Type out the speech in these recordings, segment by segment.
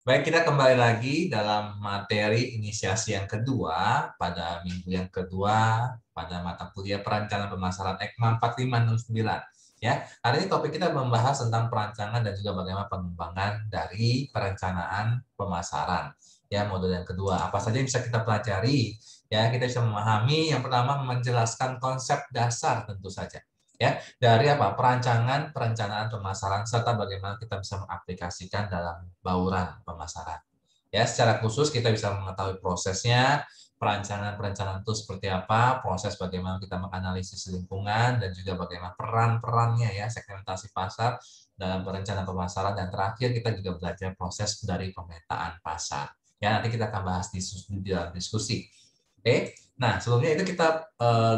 Baik, kita kembali lagi dalam materi inisiasi yang kedua pada minggu yang kedua pada mata kuliah perencanaan pemasaran EKMA 4569. Ya, hari ini topik kita membahas tentang perancangan dan juga bagaimana pengembangan dari perencanaan pemasaran. Ya, modul yang kedua. Apa saja yang bisa kita pelajari? Ya, kita bisa memahami yang pertama menjelaskan konsep dasar tentu saja. Ya, dari apa perancangan perencanaan pemasaran serta bagaimana kita bisa mengaplikasikan dalam bauran pemasaran. Ya, secara khusus kita bisa mengetahui prosesnya, perencanaan-perencanaan itu seperti apa, proses bagaimana kita menganalisis lingkungan dan juga bagaimana peran-perannya ya, segmentasi pasar dalam perencanaan pemasaran dan terakhir kita juga belajar proses dari pemetaan pasar. Ya, nanti kita akan bahas di dalam diskusi. Oke. Nah, sebelumnya itu kita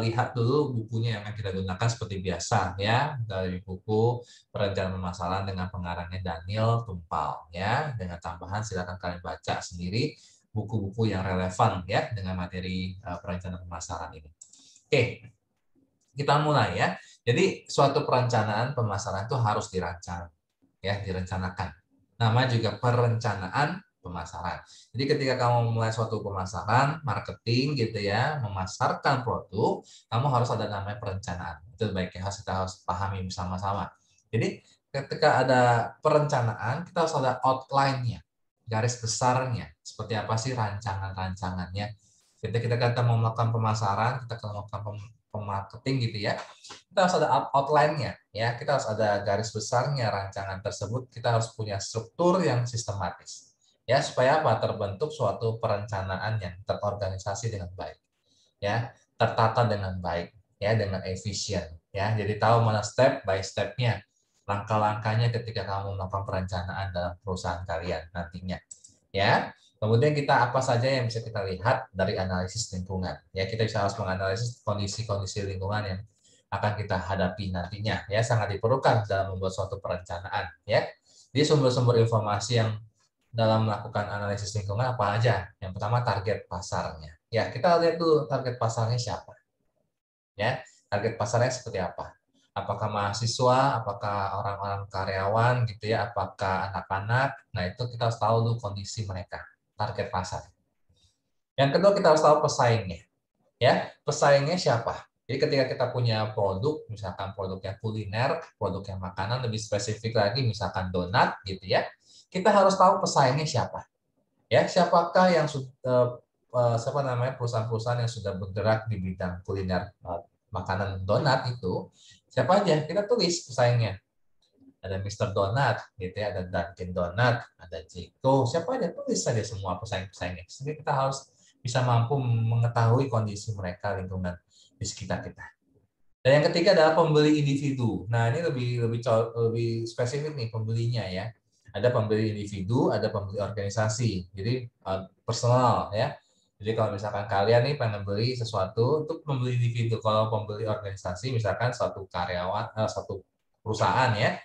lihat dulu bukunya yang akan kita gunakan seperti biasa ya, dari buku Perencanaan Pemasaran dengan pengarangnya Daniel Tumpal ya. Dengan tambahan silakan kalian baca sendiri buku-buku yang relevan ya dengan materi perencanaan pemasaran ini. Oke, kita mulai ya. Jadi suatu perencanaan pemasaran itu harus dirancang ya, direncanakan. Nama juga perencanaan pemasaran. Jadi ketika kamu mulai suatu pemasaran, marketing gitu ya, memasarkan produk, kamu harus ada namanya perencanaan. Itu baiknya kita harus pahami bersama-sama. Jadi ketika ada perencanaan, kita harus ada outline-nya, garis besarnya. Seperti apa sih rancangan-rancangannya. Ketika kita mau melakukan pemasaran, kita mau melakukan pemarketing gitu ya, kita harus ada outline-nya ya, kita harus ada garis besarnya rancangan tersebut, kita harus punya struktur yang sistematis ya, supaya apa terbentuk suatu perencanaan yang terorganisasi dengan baik ya, tertata dengan baik ya, dengan efisien ya, jadi tahu mana step by step-nya, langkah-langkahnya ketika kamu melakukan perencanaan dalam perusahaan kalian nantinya ya. Kemudian kita apa saja yang bisa kita lihat dari analisis lingkungan ya, kita bisa harus menganalisis kondisi-kondisi lingkungan yang akan kita hadapi nantinya ya, sangat diperlukan dalam membuat suatu perencanaan ya. Jadi sumber-sumber informasi yang dalam melakukan analisis lingkungan apa aja? Yang pertama target pasarnya. Ya, kita lihat dulu target pasarnya siapa. Ya, target pasarnya seperti apa? Apakah mahasiswa, apakah orang-orang karyawan gitu ya, apakah anak-anak? Nah, itu kita harus tahu dulu kondisi mereka, target pasar. Yang kedua kita harus tahu pesaingnya. Ya, pesaingnya siapa? Jadi ketika kita punya produk, misalkan produknya kuliner, produknya makanan, lebih spesifik lagi misalkan donat gitu ya, kita harus tahu pesaingnya siapa. Ya, siapakah yang sudah siapa namanya perusahaan-perusahaan yang sudah bergerak di bidang kuliner makanan donat itu, siapa aja? Kita tulis pesaingnya. Ada Mister Donat, gitu ya, ada Dunkin Donat, ada Jeko, siapa aja tulis saja semua pesaing-pesaingnya. Sehingga kita harus bisa mampu mengetahui kondisi mereka, lingkungan di sekitar kita. Dan yang ketiga adalah pembeli individu. Nah, ini lebih spesifik nih pembelinya ya. Ada pembeli individu, ada pembeli organisasi. Jadi personal ya. Jadi kalau misalkan kalian nih pengen beli sesuatu untuk pembeli individu, kalau pembeli organisasi misalkan satu karyawan, satu perusahaan ya,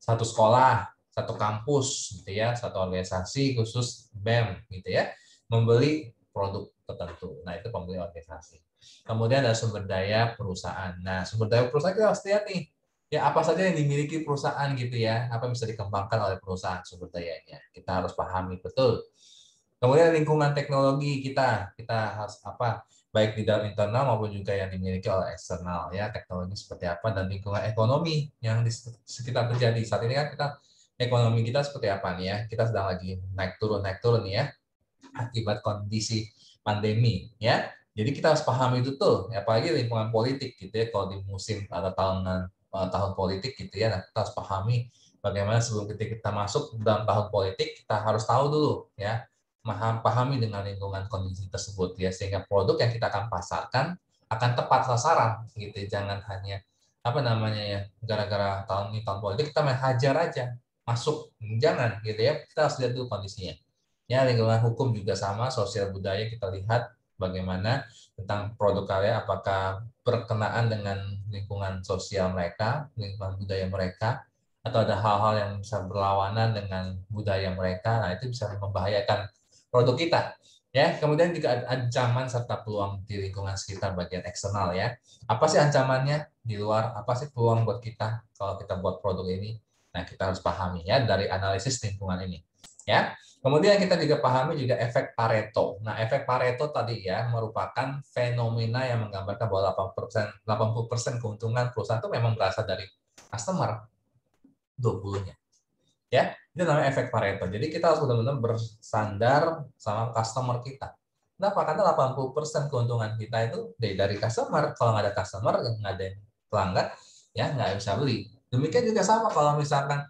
satu sekolah, satu kampus gitu ya, satu organisasi khusus BEM gitu ya, membeli produk tertentu. Nah, itu pembeli organisasi. Kemudian ada sumber daya perusahaan. Nah, sumber daya perusahaan kita harus lihat nih, ya apa saja yang dimiliki perusahaan gitu ya, apa yang bisa dikembangkan oleh perusahaan sumber dayanya. Kita harus pahami betul. Kemudian lingkungan teknologi kita harus apa, baik di dalam internal maupun juga yang dimiliki oleh eksternal ya, teknologi seperti apa dan lingkungan ekonomi yang di sekitar terjadi. Saat ini kan kita ekonomi kita seperti apa nih ya, kita sedang lagi naik turun nih ya, akibat kondisi pandemi ya. Jadi kita harus pahami itu tuh, apalagi lingkungan politik gitu ya, kalau di musim atau tahun politik gitu ya, nah, kita harus pahami bagaimana sebelum kita masuk dalam tahun politik, kita harus tahu dulu ya, pahami dengan lingkungan kondisi tersebut ya, sehingga produk yang kita akan pasarkan akan tepat sasaran gitu. Jangan hanya apa namanya ya, gara-gara tahun ini tahun politik kita main hajar aja masuk, jangan gitu ya, kita harus lihat dulu kondisinya. Ya, lingkungan hukum juga sama, sosial budaya kita lihat bagaimana tentang produk karya, apakah berkenaan dengan lingkungan sosial mereka, lingkungan budaya mereka, atau ada hal-hal yang bisa berlawanan dengan budaya mereka. Nah, itu bisa membahayakan produk kita. Ya, kemudian juga ada ancaman serta peluang di lingkungan sekitar bagian eksternal ya. Apa sih ancamannya di luar? Apa sih peluang buat kita kalau kita buat produk ini? Nah, kita harus pahami ya dari analisis lingkungan ini. Ya. Kemudian kita juga pahami juga efek Pareto. Nah, efek Pareto tadi ya merupakan fenomena yang menggambarkan bahwa 80% keuntungan perusahaan itu memang berasal dari customer, 20-nya. Ya, itu namanya efek Pareto. Jadi kita harus benar-benar bersandar sama customer kita. Kenapa? Karena 80% keuntungan kita itu dari customer. Kalau nggak ada customer, nggak ada pelanggan, ya nggak bisa beli. Demikian juga sama kalau misalkan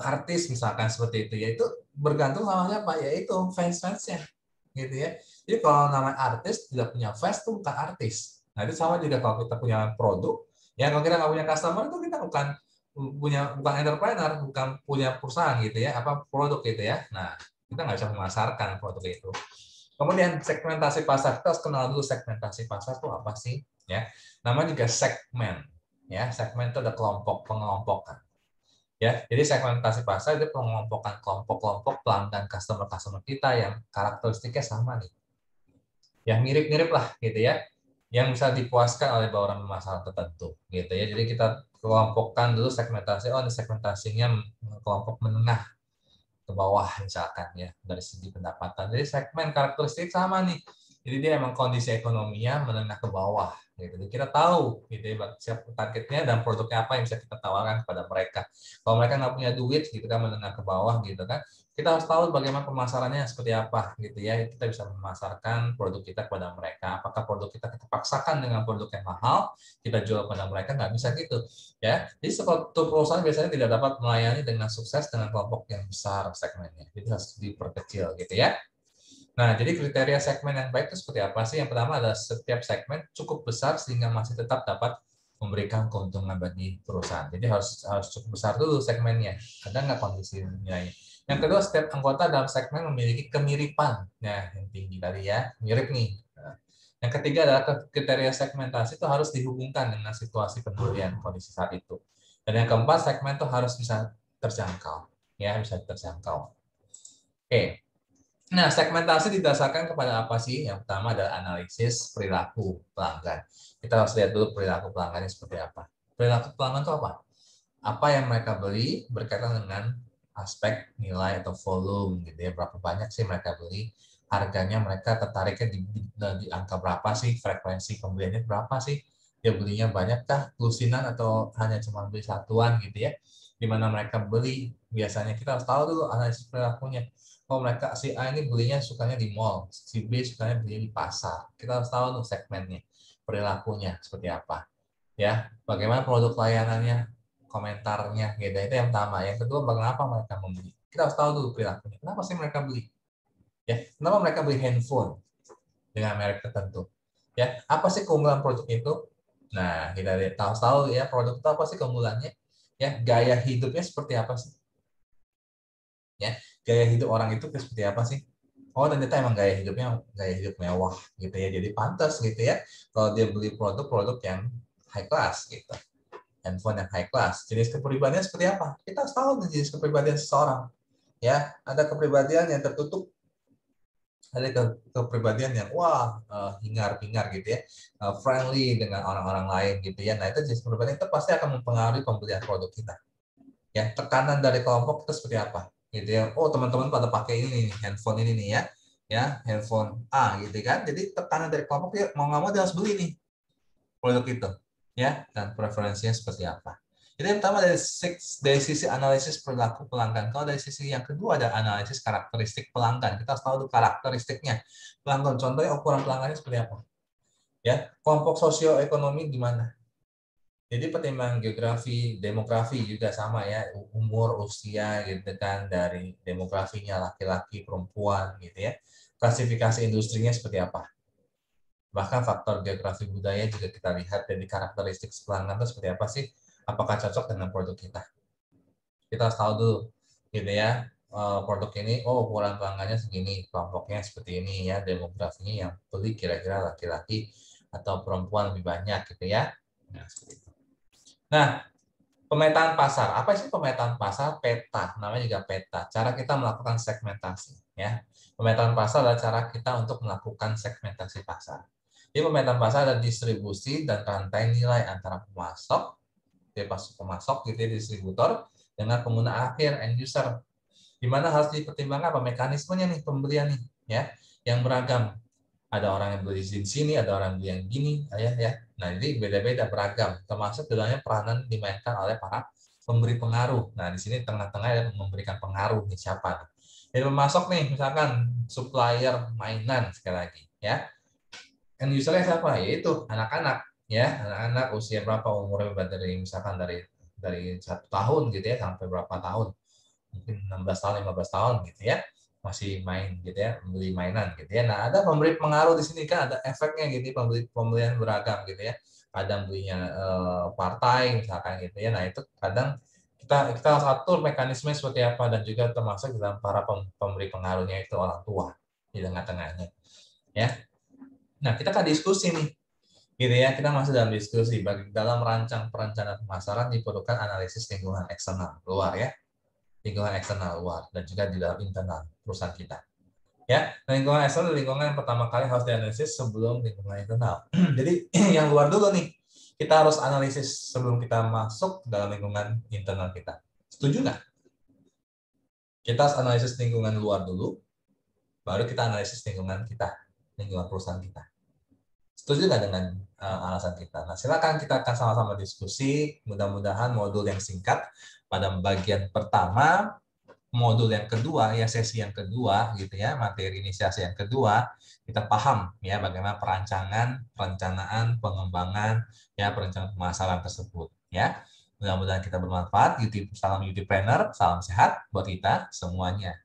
artis misalkan seperti itu, yaitu bergantung sama siapa, yaitu fans-fansnya, gitu ya. Jadi kalau namanya artis tidak punya fans itu bukan artis. Nah itu sama juga kalau kita punya produk, ya kalau kita nggak punya customer itu kita bukan entrepreneur, bukan punya perusahaan gitu ya, apa produk gitu ya. Nah kita nggak bisa memasarkan produk itu. Kemudian segmentasi pasar, kita harus kenal dulu segmentasi pasar itu apa sih, ya. Namanya juga segmen, ya. Segmen itu ada pengelompokan. Ya, jadi segmentasi pasar itu pengelompokan kelompok-kelompok pelanggan customer kita yang karakteristiknya sama nih, yang mirip-mirip lah gitu ya, yang bisa dipuaskan oleh beberapa masalah tertentu gitu ya. Jadi kita kelompokkan dulu segmentasi, oh ini segmentasinya kelompok menengah ke bawah misalkan ya dari segi pendapatan. Jadi segmen karakteristik sama nih. Jadi dia emang kondisi ekonominya menengah ke bawah gitu. Jadi kita tahu gitu ya siapa targetnya dan produknya apa yang bisa kita tawarkan kepada mereka. Kalau mereka nggak punya duit gitu kan menengah ke bawah gitu kan. Kita harus tahu bagaimana pemasarannya seperti apa gitu ya. Kita bisa memasarkan produk kita kepada mereka. Apakah produk kita paksakan dengan produk yang mahal, kita jual kepada mereka, nggak bisa gitu ya. Jadi suatu perusahaan biasanya tidak dapat melayani dengan sukses dengan kelompok yang besar segmennya. Jadi harus diperkecil gitu ya. Nah, jadi kriteria segmen yang baik itu seperti apa sih? Yang pertama adalah setiap segmen cukup besar sehingga masih tetap dapat memberikan keuntungan bagi perusahaan. Jadi harus cukup besar dulu segmennya. Ada nggak kondisi nilainya? Yang kedua, setiap anggota dalam segmen memiliki kemiripan. Nah, yang tinggi tadi ya, mirip nih. Nah, yang ketiga adalah kriteria segmentasi itu harus dihubungkan dengan situasi pembelian kondisi saat itu. Dan yang keempat, segmen itu harus bisa terjangkau. Ya, bisa terjangkau. Oke. Nah, segmentasi didasarkan kepada apa sih? Yang pertama adalah analisis perilaku pelanggan. Kita harus lihat dulu perilaku pelanggannya seperti apa. Perilaku pelanggan itu apa? Apa yang mereka beli berkaitan dengan aspek nilai atau volume gitu ya. Berapa banyak sih mereka beli? Harganya mereka tertariknya di angka berapa sih? Frekuensi pembeliannya berapa sih? Dia belinya banyakkah? Lusinan atau hanya cuma beli satuan gitu ya? Di mana mereka beli? Biasanya kita harus tahu dulu analisis perilakunya. Oh mereka si A ini belinya sukanya di mall, si B sukanya beli di pasar. Kita harus tahu tuh segmennya, perilakunya seperti apa. Ya, bagaimana produk layanannya, komentarnya, gitu. Itu yang pertama. Yang kedua, mengapa mereka membeli. Kita harus tahu dulu perilakunya. Kenapa sih mereka beli? Ya, kenapa mereka beli handphone dengan merek tertentu? Ya, apa sih keunggulan produk itu? Nah, kita tahu ya produk itu apa sih keunggulannya? Ya, gaya hidupnya seperti apa sih? Ya, gaya hidup orang itu seperti apa sih? Oh, ternyata emang gaya hidup mewah gitu ya. Jadi pantas gitu ya kalau dia beli produk-produk yang high class gitu. Handphone yang high class. Jenis kepribadian seperti apa? Kita harus tahu jenis kepribadian seseorang. Ya, ada kepribadian yang tertutup, ada kepribadian yang wah hingar-bingar gitu ya, friendly dengan orang-orang lain gitu ya. Nah, itu jenis kepribadian itu pasti akan mempengaruhi pembelian produk kita. Ya, tekanan dari kelompok itu seperti apa? Gitu ya. Oh, teman-teman pada pakai ini nih, handphone ini nih ya. Ya, handphone A gitu kan. Jadi tekanan dari kelompok dia mau nggak mau dia harus beli nih produk itu. Ya, dan preferensinya seperti apa. Jadi yang pertama dari sisi analisis perilaku pelanggan. Kalau dari sisi yang kedua ada analisis karakteristik pelanggan. Kita harus tahu dulu karakteristiknya. Pelanggan, contohnya ukuran pelanggannya seperti apa. Ya, kelompok sosioekonomi gimana. Jadi pertimbangan geografi, demografi juga sama ya, umur, usia gitu kan, dari demografinya laki-laki, perempuan gitu ya. Klasifikasi industrinya seperti apa. Bahkan faktor geografi budaya juga kita lihat dari karakteristik pelanggan itu seperti apa sih, apakah cocok dengan produk kita. Kita harus tahu dulu gitu ya, produk ini, oh ukuran pelanggannya segini, kelompoknya seperti ini ya, demografinya yang beli kira-kira laki-laki atau perempuan lebih banyak gitu ya. Nah, seperti itu. Nah, pemetaan pasar. Apa sih pemetaan pasar? Peta. Namanya juga peta. Cara kita melakukan segmentasi. Ya. Pemetaan pasar adalah cara kita untuk melakukan segmentasi pasar. Jadi pemetaan pasar adalah distribusi dan rantai nilai antara pemasok, pemasok gitu ya, distributor, dengan pengguna akhir, end user. Di mana harus dipertimbangkan apa mekanismenya nih pembelian nih, ya, yang beragam. Ada orang yang beli di sini, ada orang yang gini, ya. Nah, ini beda-beda beragam, termasuk dalamnya peranan dimainkan oleh para pemberi pengaruh. Nah, di sini tengah-tengah yang memberikan pengaruh nih siapa? Jadi memasok nih, misalkan supplier mainan sekali lagi, ya. End usernya siapa? Yaitu anak-anak, ya, anak-anak usia berapa umurnya dari misalkan dari 1 tahun gitu ya sampai berapa tahun, mungkin 16 tahun, 15 tahun gitu ya, masih main gitu ya, membeli mainan gitu ya. Nah, ada pemberi pengaruh di sini kan ada efeknya gitu, pembelian beragam gitu ya. Kadang belinya partai misalkan gitu ya. Nah, itu kadang kita harus atur mekanisme seperti apa dan juga termasuk dalam para pemberi pengaruhnya itu orang tua di tengah-tengahnya ya. Nah, kita kan diskusi nih gitu ya, kita masih dalam diskusi dalam merancang perencanaan pemasaran diperlukan analisis lingkungan eksternal luar ya, lingkungan eksternal luar dan juga di dalam internal perusahaan kita ya. Nah, lingkungan eksternal lingkungan yang pertama kali harus dianalisis sebelum lingkungan internal. Jadi yang luar dulu nih kita harus analisis sebelum kita masuk dalam lingkungan internal kita. Setuju nggak? Kita harus analisis lingkungan luar dulu, baru kita analisis lingkungan kita, lingkungan perusahaan kita. Setuju nggak dengan alasan kita? Nah, silakan kita akan sama-sama diskusi. Mudah-mudahan modul yang singkat pada bagian pertama, modul yang kedua, ya sesi yang kedua, gitu ya, materi inisiasi yang kedua, kita paham ya bagaimana perancangan, perencanaan, pengembangan, ya perencanaan pemasaran tersebut. Ya, mudah-mudahan kita bermanfaat. Salam YouTubepreneur, salam sehat buat kita semuanya.